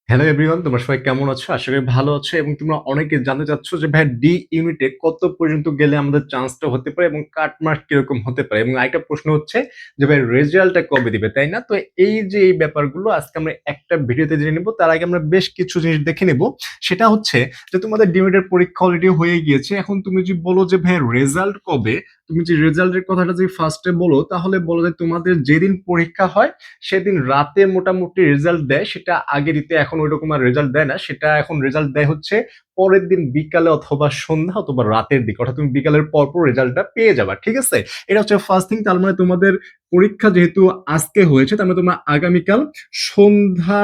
Hello everyone, তোমরা সবাই কেমন আছো? আশা করি ভালো আছো এবং তোমরা অনেকে জানতে চাচ্ছ যে ভাই ডি ইউনিটে কত পর্যন্ত গেলে আমাদের চান্সটা হতে পারে এবং কাট মার্ক কিরকম হতে পারে, এবং আরেকটা প্রশ্ন হচ্ছে যে ভাই রেজাল্টটা কবে দিবে, তাই না? তো এই যে এই ব্যাপারগুলো আজকে আমরা একটা ভিডিওতে জেনে নেবো। তার আগে আমরা বেশ কিছু জিনিস দেখে নেব। সেটা হচ্ছে যে তোমাদের ডি ইউনিটের পরীক্ষা অলরেডি হয়ে গিয়েছে। এখন তুমি যদি বলো যে ভাই রেজাল্ট কবে, তুমি যে রেজাল্টের কথাটা যদি ফার্স্টে বলো তাহলে বলো যে তোমাদের যেদিন পরীক্ষা হয় সেদিন রাতে মোটামুটি রেজাল্ট দেয়। সেটা আগে দিতে এখন ওইরকম আর রেজাল্ট দেয় না, সেটা এখন রেজাল্ট দেয় হচ্ছে পরের দিন বিকালে অথবা সন্ধ্যা অথবা রাতের দিকে, অর্থাৎ তুমি বিকালের পর পর রেজাল্টটা পেয়ে যাবা। ঠিক আছে, এটা হচ্ছে ফার্স্ট থিং। তার মানে তোমাদের পরীক্ষা যেহেতু আজকে হয়েছে, তার মানে তোমরা আগামীকাল সন্ধ্যা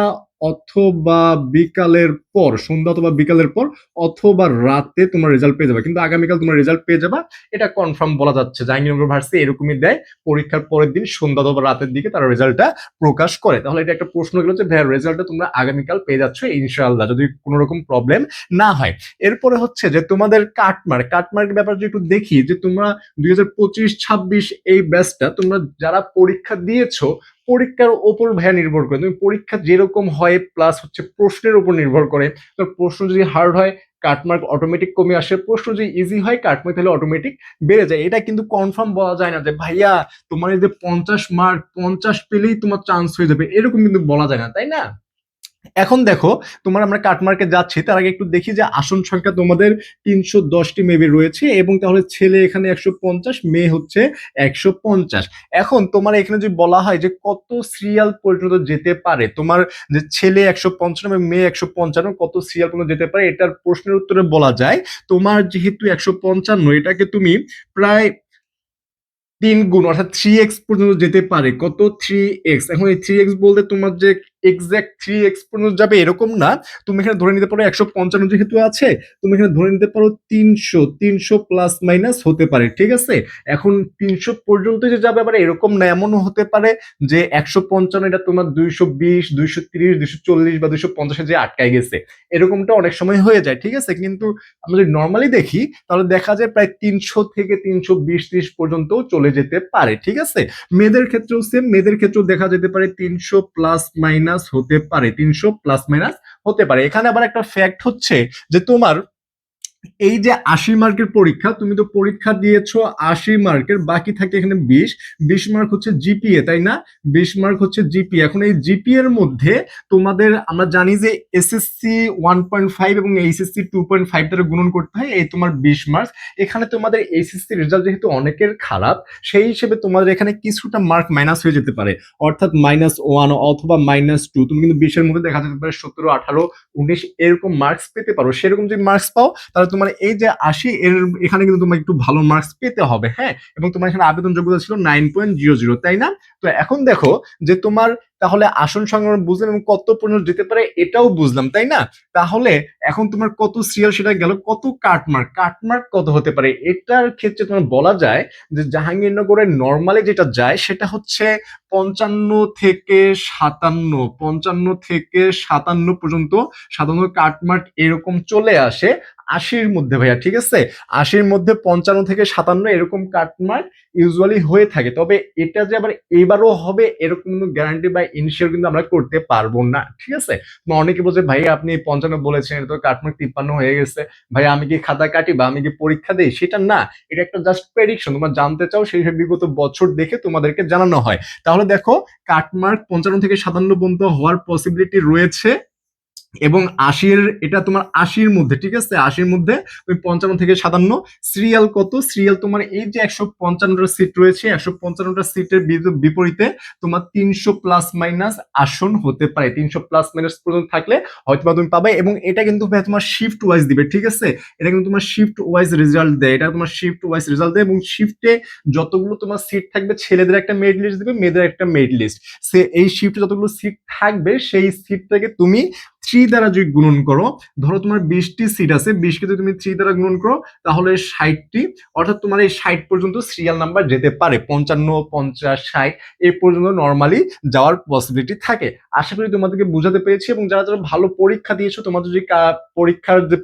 অথবা বিকালের পর, সন্ধ্যা অথবা বিকালের পর অথবা রাতে তোমার রেজাল্ট পেয়ে যাবে। কিন্তু আগামীকাল তোমার রেজাল্ট পেয়ে যাবা, এটা কনফার্ম বলা যাচ্ছে। জাহাঙ্গীরনগর ভার্সিটি এরকমই দেয়, পরীক্ষার পরের দিন সন্ধ্যা অথবা রাতের দিকে তারা রেজাল্টটা প্রকাশ করে। তাহলে এটা একটা প্রশ্ন গেল যে ভাইয়া রেজাল্টটা তোমরা আগামীকাল পেয়ে যাচ্ছ ইনশাআল্লাহ, যদি কোনো রকম প্রবলেম না হয়। এরপরে হচ্ছে যে তোমাদের কাটমার্কের ব্যাপারে যদি একটু দেখি, যে তোমরা 2025-26 এই ব্যাচটা তোমরা যারা পরীক্ষা দিয়েছো, পরীক্ষার ওপর ভাইয়া নির্ভর করে। তুমি পরীক্ষা যেরকম হয় প্লাস হচ্ছে প্রশ্নের উপর নির্ভর করে। তো প্রশ্ন যদি হার্ড হয় কাটমার্ক অটোমেটিক কমে আসে, প্রশ্ন যদি ইজি হয় কাটমার্ক তাহলে অটোমেটিক বেড়ে যায়। এটা কিন্তু কনফার্ম বলা যায় না যে ভাইয়া তোমার এই যে 50 মার্ক, 50 পেলেই তোমার চান্স হয়ে যাবে, এরকম কিন্তু বলা যায় না, তাই না? এখন দেখো, তোমার আমরা কাটমার্কে যাচ্ছি, তার আগে একটু দেখি যে আসন সংখ্যা তোমাদের 310টি মেবি রয়েছে, এবং তাহলে ছেলে এখানে 150, মেয়ে হচ্ছে 150। এখন তোমার এখানে যদি বলা হয় যে কত সিরিয়াল পর্যন্ত যেতে পারে তোমার, যে ছেলে 155 এবং মেয়ে 155 কত সিরিয়াল পর্যন্ত যেতে পারে, এটার প্রশ্নের উত্তরে বলা যায় তোমার যেহেতু 155, এটাকে তুমি প্রায় 3 গুণ অর্থাৎ 3x পর্যন্ত যেতে পারে। কত? 3x। এখন এই 3x বলতে তোমার যে এক্সাক্ট 3x পর্যন্ত যাবে এরকম না, তুমি এখানে ধরে নিতে পারো 155 যেহেতু আছে, তুমি এখানে ধরে নিতে পারো 300 প্লাস মাইনাস হতে পারে। ঠিক আছে, এখন 300 পর্যন্ত যে যাবে আবার এরকম না, এমনও হতে পারে যে 155 এটা তোমার 220, 230, 240 বা 250 যে আটকায় গেছে, এরকমটা অনেক সময় হয়ে যায়। ঠিক আছে, কিন্তু আমরা যদি নর্মালি দেখি তাহলে দেখা যায় প্রায় 300 থেকে 320-30 পর্যন্ত চলে যেতে পারে। ঠিক আছে, মেয়েদের ক্ষেত্রেও সেম, মেয়েদের ক্ষেত্রেও দেখা যেতে পারে 300 প্লাস মাইনাস হতে পারে, 300 প্লাস মাইনাস হতে পারে। এখানে আবার একটা ফ্যাক্ট হচ্ছে যে তোমার এই যে 80 মার্কের পরীক্ষা, তুমি তো পরীক্ষা দিয়েছো 80 মার্কের, বাকি থাকে এখানে 20 মার্ক হচ্ছে জিপিএ, তাই না? 20 মার্ক হচ্ছে জিপিএ। এখন এই জিপিএ এর মধ্যে তোমাদের আমরা জানি যে এসএসসি 1.5 এবং এইচএসসি 2.5 দ্বারা গুণন করতে হয়, এই তোমার 20 মার্ক। এখানে তোমাদের এইচএসসি রেজাল্ট যেহেতু অনেকের খারাপ, সেই হিসেবে তোমাদের এখানে কিছুটা মার্ক মাইনাস হয়ে যেতে পারে, অর্থাৎ -1 অথবা -2। তুমি কিন্তু 20-এর মধ্যে দেখা যেতে পারে 17, 18, 19 এরকম মার্কস পেতে পারো। সেরকম যদি মার্কস পাও তাহলে তোমার এই যে 80 এর এখানে কিন্তু তোমার একটু ভালো মার্কস পেতে হবে, হ্যাঁ। এবং তোমার এখানে আবেদন যোগ্যতা ছিল 9.00, তাই না? তো এখন দেখো যে তোমার তাহলে আসন সংখ্যা বুঝলাম এবং কত পর্যন্ত যেতে পারে এটাও বুঝলাম, তাই না? তাহলে এখন তোমার কত সিরিয়াল সেটা গেল, কত কাটমার্ক কত হতে পারে এটার ক্ষেত্রে তোমার বলা যায় যে জাহাঙ্গীরনগরের নর্মালি যেটা যায় সেটা হচ্ছে 55 থেকে 57 পর্যন্ত সাধারণত কাটমার্ক এরকম চলে আসে 80-র মধ্যে ভাইয়া। ঠিক আছে, 80-র মধ্যে 55 থেকে 57 এরকম কাটমার্ক ইউজুয়ালি হয়ে থাকে। তবে এটা যে আবার এবারও হবে এরকম কোনো গ্যারান্টি বা ইনশিওর কিন্তু আমরা করতে পারবো না। ঠিক আছে, অনেকে বলছে ভাই আপনি 55 বলেছেন, এটা তো কাটমার্ক 53 হয়ে গেছে, ভাই আমি কি খাতা কাটি বা আমি কি পরীক্ষা দিই? সেটা না, এটা একটা জাস্ট প্রেডিকশন। তোমরা জানতে চাও সেই বিগত বছর দেখে তোমাদেরকে জানানো হয়। তাহলে দেখো, কাটমার্ক 55 থেকে 57 পর্যন্ত হওয়ার পসিবিলিটি রয়েছে, এবং 80-এর এটা তোমার 80-র মধ্যে। ঠিক আছে, 80-র মধ্যে তুমি 55 থেকে 57 সিরিয়াল কত, সিরিয়াল তোমার এই যে 155টা সিট রয়েছে, 155টা সিটের বিপরীতে তোমার 300 প্লাস মাইনাস আসন হতে পারে। 300 প্লাস মাইনাস পর্যন্ত থাকলে হয়তো তুমি পাবে, এবং এটা কিন্তু তোমার শিফট ওয়াইজ দিবে। ঠিক আছে, এটা কিন্তু তোমার শিফট ওয়াইজ রেজাল্ট দেয়, এটা তোমার শিফট ওয়াইজ রেজাল্ট দেয়, এবং শিফটে যতগুলো তোমার সিট থাকবে, ছেলেদের একটা মেরিট লিস্ট দিবে, মেয়েদের একটা মেরিট লিস্ট। সে এই শিফটে যতগুলো সিট থাকবে সেই সিটটাকে তুমি 3 দ্বারা যদি গুণন করো, ধরো তোমার 20টি সিট আছে, 20কে যদি তুমি 3 দ্বারা গুণন করো তাহলে 60টি, অর্থাৎ তোমার এই 60 পর্যন্ত সিরিয়াল নাম্বার যেতে পারে। 55, 50, 60 এই পর্যন্ত নর্মালি যাওয়ার পসিবিলিটি থাকে। আশা করি তোমাদেরকে বুঝাতে পেরেছি, এবং যারা যারা ভালো পরীক্ষা দিয়েছো, তোমাদের যদি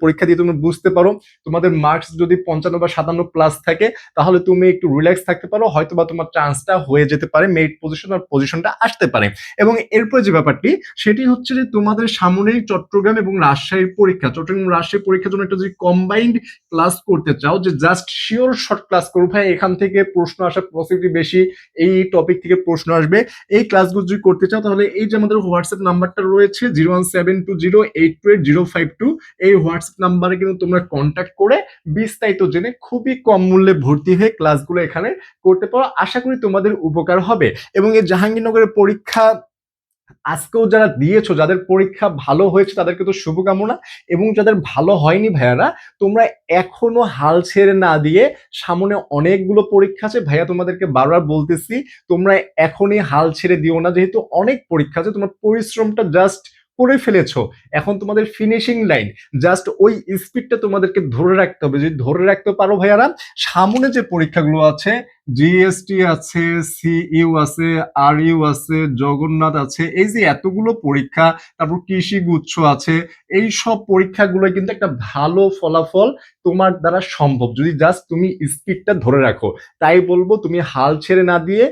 পরীক্ষা দিয়ে তুমি বুঝতে পারো তোমাদের মার্কস যদি 55 বা 57 প্লাস থাকে, তাহলে তুমি একটু রিল্যাক্স থাকতে পারো, হয়তো বা তোমার চান্সটা হয়ে যেতে পারে, মেরিট পজিশন আর পজিশনটা আসতে পারে। এবং এরপরে যে ব্যাপারটি সেটি হচ্ছে যে তোমাদের সামনে সামনেই চট্টগ্রাম এবং রাজশাহীর পরীক্ষা। চট্টগ্রাম এবং রাজশাহীর পরীক্ষার জন্য একটা যদি কম্বাইন্ড ক্লাস করতে চাও, যে জাস্ট শিওর শর্ট ক্লাস করো ভাই, এখান থেকে প্রশ্ন আসার পসিবিলিটি বেশি, এই টপিক থেকে প্রশ্ন আসবে, এই ক্লাসগুলো যদি করতে চাও তাহলে এই যে আমাদের হোয়াটসঅ্যাপ নাম্বারটা রয়েছে 01720820852, এই হোয়াটসঅ্যাপ নাম্বারে কিন্তু তোমরা কন্ট্যাক্ট করে বিস্তারিত জেনে খুবই কম মূল্যে ভর্তি হয়ে ক্লাসগুলো এখানে করতে পারো। আশা করি তোমাদের উপকার হবে। এবং এই জাহাঙ্গীরনগরের পরীক্ষা আজকেও যারা দিয়েছো, যাদের পরীক্ষা ভালো হয়েছে তাদেরকে তো শুভকামনা, এবং যাদের ভালো হয়নি ভাইয়ারা, তোমরা এখনো হাল ছেড়ে না দিয়ে, সামনে অনেকগুলো পরীক্ষা আছে ভাইয়া, তোমাদেরকে বারবার বলতেছি তোমরা এখনই হাল ছেড়ে দিও না, যেহেতু অনেক পরীক্ষা আছে, তোমার পরিশ্রমটা জাস্ট করে ফেলেছো, এখন তোমাদের ফিনিশিং লাইন, জাস্ট ওই স্পিডটা তোমাদেরকে ধরে রাখতে হবে। যদি ধরে রাখতে পারো ভাইয়ারা, সামনে যে পরীক্ষাগুলো আছে, জিএসটি আছে, সিইউ আছে, আর ইউ আছে, জগন্নাথ আছে, এই যে এতগুলো পরীক্ষা, তারপর কৃষি গুচ্ছ আছে, এই সব পরীক্ষাগুলো কিন্তু একটা ভালো ফলাফল তোমার দ্বারা সম্ভব, যদি জাস্ট তুমি স্পিডটা ধরে রাখো। তাই বলবো তুমি হাল ছেড়ে না দিয়ে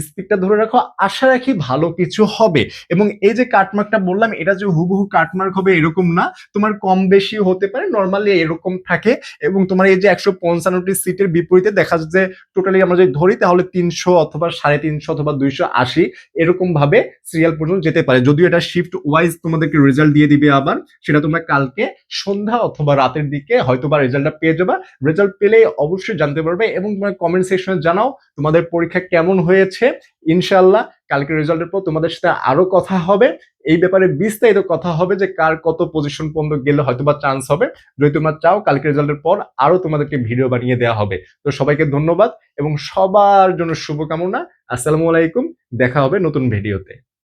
স্পিডটা ধরে রাখো, আশা রাখি ভালো কিছু হবে। এবং এই যে কাটমার্কটা বললাম, এটা যে হুবহু কাটমার্ক হবে এরকম না, তোমার কম বেশি হতে পারে, নর্মালি এরকম থাকে। এবং তোমার এই যে 155টি সিটের বিপরীতে দেখা যাচ্ছে যে টোটালি আমরা যদি ধরি তাহলে 300 অথবা 350 অথবা 280 এরকম ভাবে সিরিয়াল পর্যন্ত যেতে পারে। যদিও এটা শিফট ওয়াইজ তোমাদেরকে রেজাল্ট দিয়ে দিবে, আবার সেটা তোমরা কালকে সন্ধ্যা অথবা রাতের দিকে হয়তো বা রেজাল্টটা পেয়ে যাবা। রেজাল্ট পেলে অবশ্যই জানতে পারবে, এবং তোমার কমেন্ট সেকশনে জানাও তোমাদের পরীক্ষা কেমন হয়েছে। ইনশাল্লাহ কালকে রেজাল্টের পর তোমাদের সাথে আরো কথা হবে, এই ব্যাপারে বিস্তারিত কথা হবে যে কার কত পজিশন পর্যন্ত গেলে হয়তো বা চান্স হবে। যদি তোমরা চাও কালকে রেজাল্টের পর আরো তোমাদেরকে ভিডিও বানিয়ে দেওয়া হবে। তো সবাইকে ধন্যবাদ এবং সবার জন্য শুভকামনা। আসসালামু আলাইকুম, দেখা হবে নতুন ভিডিওতে।